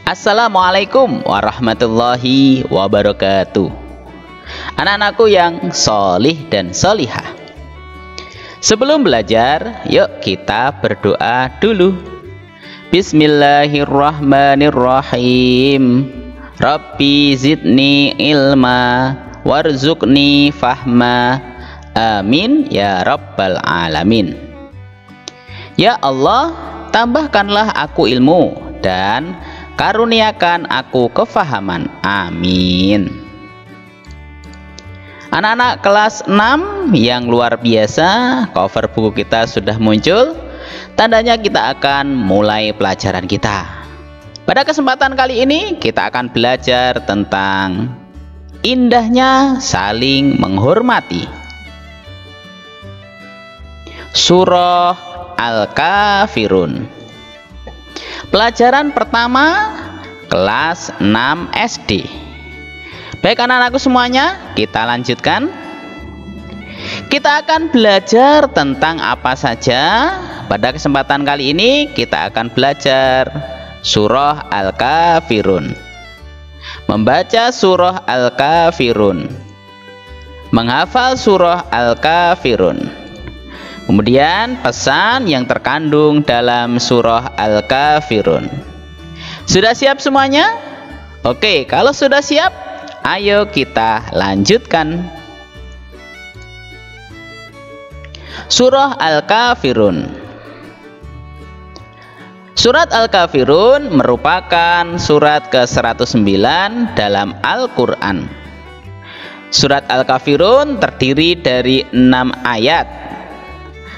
Assalamualaikum warahmatullahi wabarakatuh. Anak-anakku yang solih dan solihah, sebelum belajar, yuk kita berdoa dulu. Bismillahirrahmanirrahim. Rabbi zidni ilma warzuqni fahma. Amin ya rabbal alamin. Ya Allah, tambahkanlah aku ilmu dan karuniakan aku kefahaman. Amin. Anak-anak kelas 6 yang luar biasa, cover buku kita sudah muncul. Tandanya kita akan mulai pelajaran kita. Pada kesempatan kali ini kita akan belajar tentang indahnya saling menghormati. Surah Al-Kafirun. Pelajaran pertama kelas 6 SD. Baik anak-anakku semuanya, kita lanjutkan. Kita akan belajar tentang apa saja. Pada kesempatan kali ini kita akan belajar surah Al-Kafirun. Membaca surah Al-Kafirun, menghafal surah Al-Kafirun. Kemudian pesan yang terkandung dalam surah Al-Kafirun. Sudah siap semuanya? Oke, kalau sudah siap, ayo kita lanjutkan. Surah Al-Kafirun. Surat Al-Kafirun merupakan surat ke-109 dalam Al-Quran. Surat Al-Kafirun terdiri dari 6 ayat.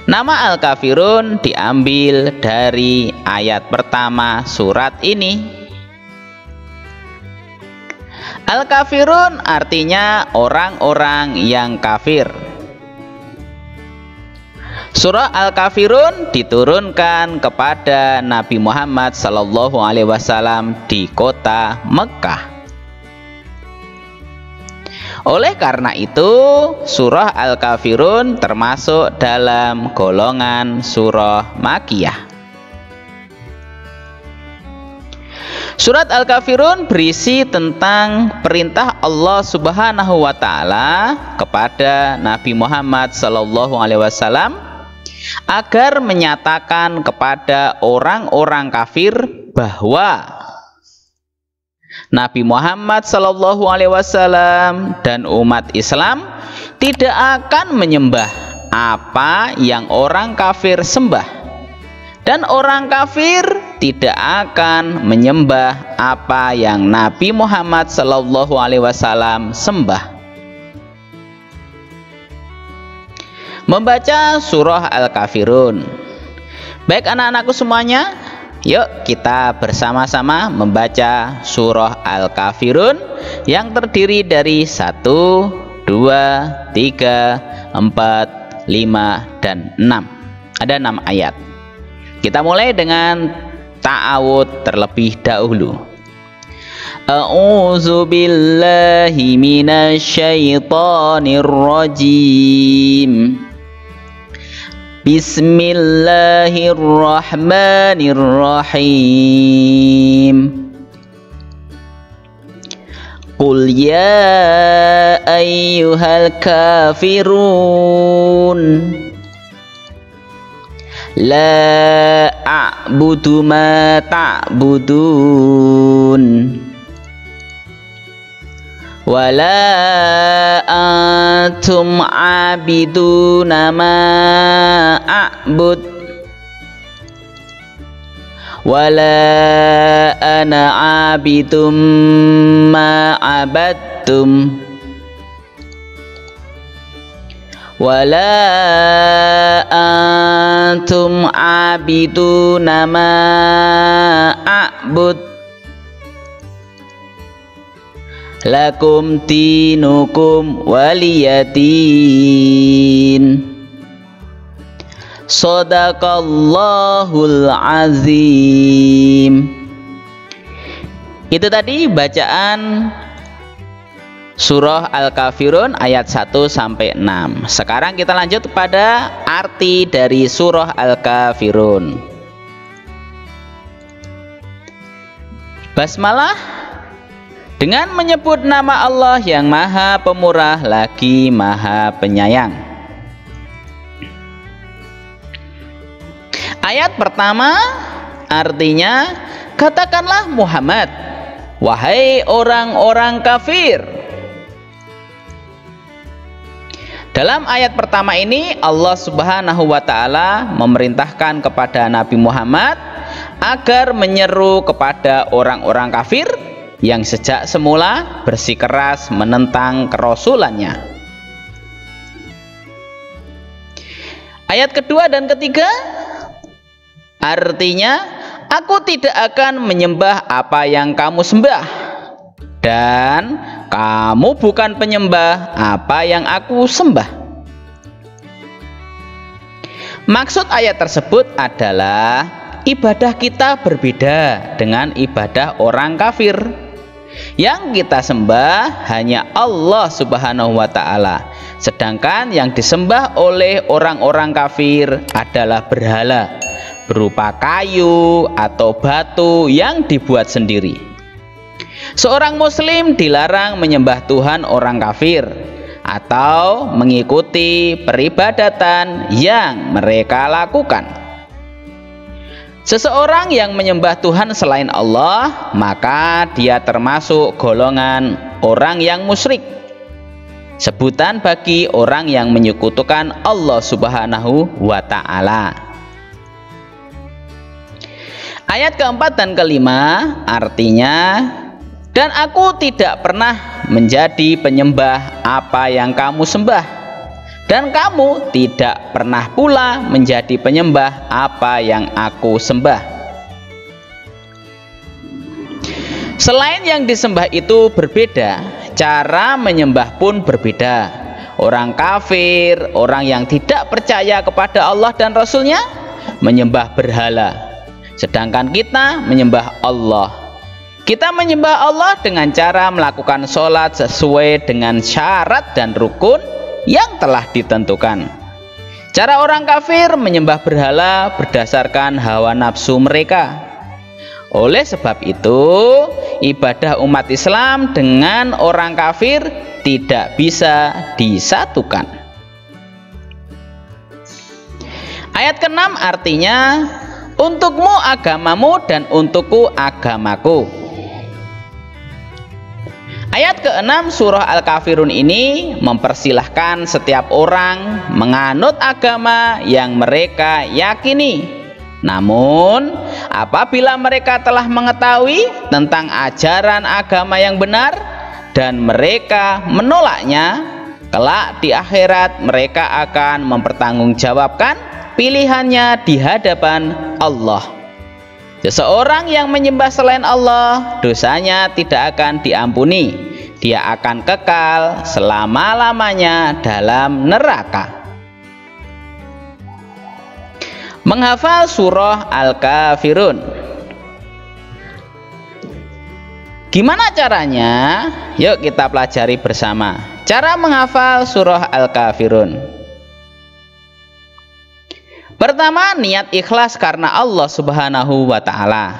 Nama Al-Kafirun diambil dari ayat pertama surat ini. Al-Kafirun artinya orang-orang yang kafir. Surah Al-Kafirun diturunkan kepada Nabi Muhammad SAW di kota Mekah. Oleh karena itu, surah Al-Kafirun termasuk dalam golongan surah Makkiyah. Surat Al-Kafirun berisi tentang perintah Allah Subhanahu wa Ta'ala kepada Nabi Muhammad SAW agar menyatakan kepada orang-orang kafir bahwa Nabi Muhammad SAW dan umat Islam tidak akan menyembah apa yang orang kafir sembah, dan orang kafir tidak akan menyembah apa yang Nabi Muhammad SAW sembah. Membaca surah Al-Kafirun. Baik anak-anakku semuanya, yuk kita bersama-sama membaca surah Al-Kafirun yang terdiri dari 1, 2, 3, 4, 5, dan 6. Ada 6 ayat. Kita mulai dengan ta'awud terlebih dahulu. A'udzu billahi minasyaitonir rajim. Bismillahirrahmanirrahim. Qul ya ayyuhal kafirun la a'budu ma ta'budun wala antum abiduna ma a'bud wala ana abidum ma abadtum wala antum abiduna ma a'bud lakum dinukum waliyadin. Shadaqallahul azim. Itu tadi bacaan surah Al-Kafirun ayat 1 sampai 6. Sekarang kita lanjut pada arti dari surah Al-Kafirun. Basmalah dengan menyebut nama Allah yang Maha Pemurah lagi Maha Penyayang. Ayat pertama artinya, katakanlah Muhammad, wahai orang-orang kafir. Dalam ayat pertama ini Allah Subhanahu wa Ta'ala memerintahkan kepada Nabi Muhammad agar menyeru kepada orang-orang kafir yang sejak semula bersikeras menentang kerasulannya. Ayat kedua dan ketiga artinya, aku tidak akan menyembah apa yang kamu sembah, dan kamu bukan penyembah apa yang aku sembah. Maksud ayat tersebut adalah ibadah kita berbeda dengan ibadah orang kafir. Yang kita sembah hanya Allah Subhanahu wa Ta'ala, sedangkan yang disembah oleh orang-orang kafir adalah berhala berupa kayu atau batu yang dibuat sendiri. Seorang muslim dilarang menyembah Tuhan orang kafir atau mengikuti peribadatan yang mereka lakukan. Seseorang yang menyembah Tuhan selain Allah, maka dia termasuk golongan orang yang musyrik, sebutan bagi orang yang menyekutukan Allah Subhanahu wa Ta'ala. Ayat keempat dan kelima artinya, dan aku tidak pernah menjadi penyembah apa yang kamu sembah, dan kamu tidak pernah pula menjadi penyembah apa yang aku sembah. Selain yang disembah itu berbeda, cara menyembah pun berbeda. Orang kafir, orang yang tidak percaya kepada Allah dan Rasul-Nya, menyembah berhala, sedangkan kita menyembah Allah. Kita menyembah Allah dengan cara melakukan sholat sesuai dengan syarat dan rukun yang telah ditentukan. Cara orang kafir menyembah berhala berdasarkan hawa nafsu mereka. Oleh sebab itu, ibadah umat Islam dengan orang kafir tidak bisa disatukan. Ayat ke-6 artinya, untukmu agamamu dan untukku agamaku. Ayat ke-6 surah Al-Kafirun ini mempersilahkan setiap orang menganut agama yang mereka yakini. Namun, apabila mereka telah mengetahui tentang ajaran agama yang benar dan mereka menolaknya, kelak di akhirat mereka akan mempertanggungjawabkan pilihannya di hadapan Allah. Seseorang yang menyembah selain Allah, dosanya tidak akan diampuni. Dia akan kekal selama-lamanya dalam neraka. Menghafal surah Al-Kafirun. Gimana caranya? Yuk kita pelajari bersama. Cara menghafal surah Al-Kafirun. Pertama, niat ikhlas karena Allah Subhanahu wa Ta'ala.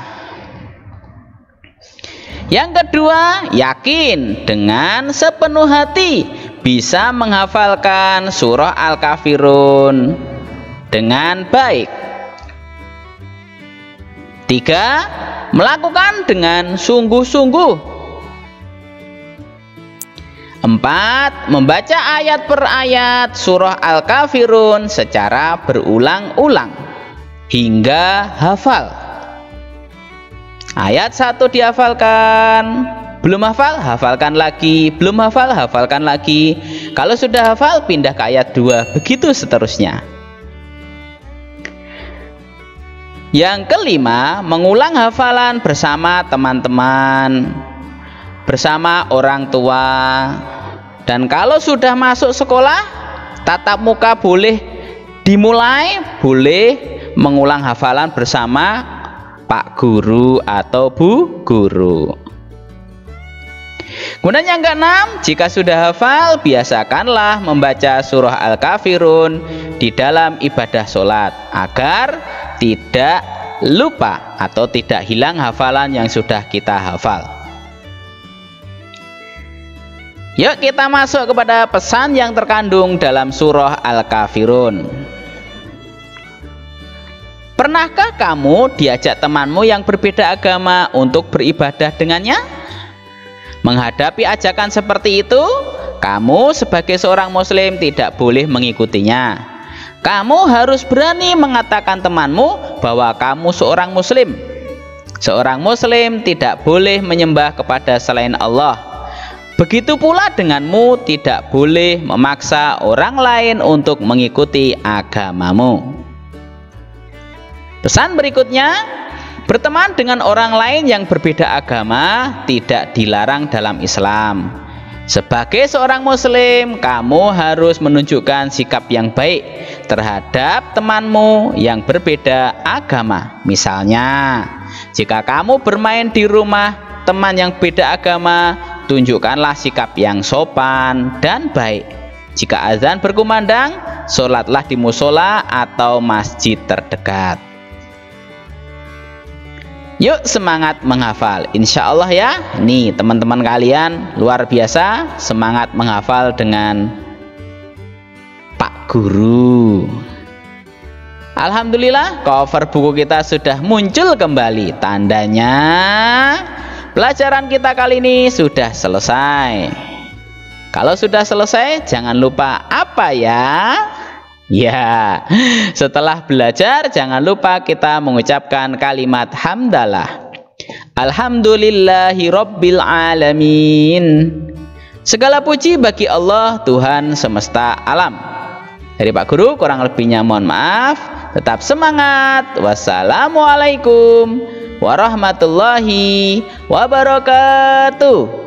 Yang kedua, yakin dengan sepenuh hati bisa menghafalkan surah Al-Kafirun dengan baik. Tiga, melakukan dengan sungguh-sungguh. Empat, membaca ayat per ayat surah Al-Kafirun secara berulang-ulang hingga hafal. Ayat 1 dihafalkan, belum hafal, hafalkan lagi, belum hafal, hafalkan lagi. Kalau sudah hafal, pindah ke ayat 2, begitu seterusnya. Yang kelima, mengulang hafalan bersama teman-teman, bersama orang tua. Dan kalau sudah masuk sekolah, tatap muka boleh dimulai, boleh mengulang hafalan bersama Pak Guru atau Bu Guru. Kemudian yang keenam, jika sudah hafal, biasakanlah membaca surah Al-Kafirun di dalam ibadah sholat agar tidak lupa atau tidak hilang hafalan yang sudah kita hafal. Yuk kita masuk kepada pesan yang terkandung dalam surah Al-Kafirun. Pernahkah kamu diajak temanmu yang berbeda agama untuk beribadah dengannya? Menghadapi ajakan seperti itu, kamu sebagai seorang muslim tidak boleh mengikutinya. Kamu harus berani mengatakan temanmu bahwa kamu seorang muslim. Seorang muslim tidak boleh menyembah kepada selain Allah. Begitu pula denganmu tidak boleh memaksa orang lain untuk mengikuti agamamu. Pesan berikutnya, berteman dengan orang lain yang berbeda agama tidak dilarang dalam Islam. Sebagai seorang muslim, kamu harus menunjukkan sikap yang baik terhadap temanmu yang berbeda agama. Misalnya, jika kamu bermain di rumah teman yang beda agama, tunjukkanlah sikap yang sopan dan baik. Jika azan berkumandang, sholatlah di musola atau masjid terdekat. Yuk semangat menghafal, insya Allah ya. Nih teman-teman kalian luar biasa semangat menghafal dengan Pak Guru. Alhamdulillah cover buku kita sudah muncul kembali. Tandanya pelajaran kita kali ini sudah selesai. Kalau sudah selesai jangan lupa apa ya? Ya, setelah belajar jangan lupa kita mengucapkan kalimat hamdalah. Alhamdulillahi rabbil alamin. Segala puji bagi Allah Tuhan semesta alam. Dari Pak Guru kurang lebihnya mohon maaf. Tetap semangat. Wassalamualaikum warahmatullahi wabarakatuh.